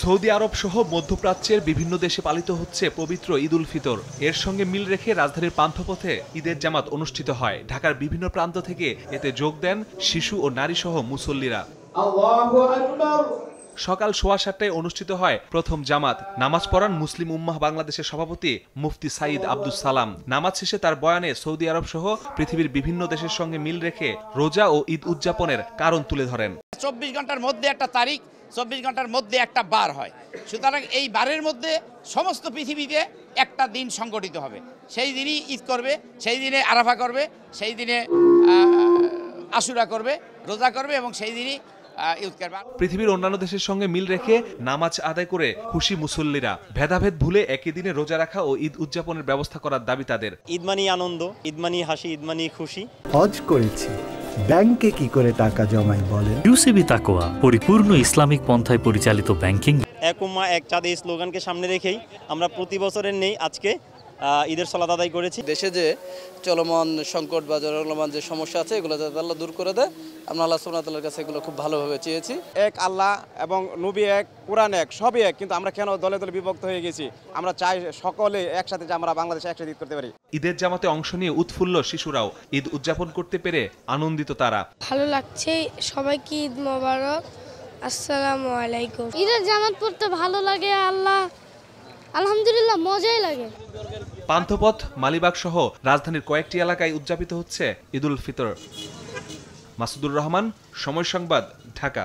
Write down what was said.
Saudi আরব সহ মধ্যপ্রাচ্যের বিভিন্ন দেশে পালিত হচ্ছে পবিত্র ঈদ উল ফিতর। এর সঙ্গে মিল রেখে রাজধানীর পান্থপথে ঈদের জামাত অনুষ্ঠিত হয়। ঢাকার বিভিন্ন প্রান্ত থেকে এতে যোগ দেন শিশু ও নারী সহ মুসল্লিরা। সকাল 7:15টায় অনুষ্ঠিত হয় প্রথম জামাত। নামাজ পড়ান মুসলিম উম্মাহ বাংলাদেশের সভাপতি মুফতি সাইদ আব্দুস সালাম। নামাজ শেষে তার বয়ানে সৌদি আরব সহ পৃথিবীর বিভিন্ন দেশের সঙ্গে মিল রেখে রোজা ও ঈদ উদযাপনের কারণ তুলে ধরেন। 24 ঘন্টার মধ্যে একটা তারিখ, 24 ঘন্টার মধ্যে একটা বার হয়। সুতরাং এই বারের মধ্যে সমস্ত পৃথিবীতে একটা দিন সংগঠিত হবে। সেই দিনই ঈদ করবে, সেই দিনে আরাফা করবে, সেই দিনে আশুরা করবে, রোজা করবে এবং সেই দিনই পৃথিবীর অন্যান্য দেশের সঙ্গে মিল রেখে নামাজ আদায় করে খুশি মুসল্লিরা। ভেদাভেদ ভুলে একই দিনে রোজা রাখা ও ঈদ উদযাপনের ব্যবস্থা করার দাবি তাদের। ঈদ মানি আনন্দ, ঈদ মানি হাসি, ঈদ মানি খুশি। হজ করেছি, ব্যাংকে কি করে টাকা জমাই বলেন? ইউসিবি তাকওয়া, পরিপূর্ণ ইসলামিক পন্থায় পরিচালিত ব্যাংকিং। এক উম্মাহ এক চাঁদ এই স্লোগানকে সামনে রেখেই আমরা প্রতি বছরের নেই আজকে ঈদের সালাত আদায় করেছি। দেশে যে চলমান সংকট বা চলমান যে সমস্যা আছে এগুলো যাতে আল্লাহ দূর করে দেয়, আমরা আল্লাহ সুবহানাহু ওয়া তাআলার কাছে এগুলো খুব ভালোভাবে চেয়েছি। এক আল্লাহ এবং নবী এক, কোরআন এক, সবই এক, কিন্তু আমরা কেন দলে দলে বিভক্ত হয়ে গেছি? আমরা চাই সকলে একসাথে যে আমরা বাংলাদেশে একসাথে ঈদ করতে পারি। ঈদের জামাতে অংশ নিয়ে উৎফুল্ল শিশুরাও। ঈদ উদযাপন করতে পেরে আনন্দিত তারা। ভালো লাগছে, সবাইকে ঈদ মোবারক, আসসালামু আলাইকুম। ঈদের জামাত পড়তে ভালো লাগে, আলহামদুলিল্লাহ মজাই লাগে। পান্থপথ, মালিবাগ সহ রাজধানীর কয়েকটি এলাকায় উদযাপিত হচ্ছে ঈদ উল ফিতর। মাসুদুর রহমান, সময় সংবাদ, ঢাকা।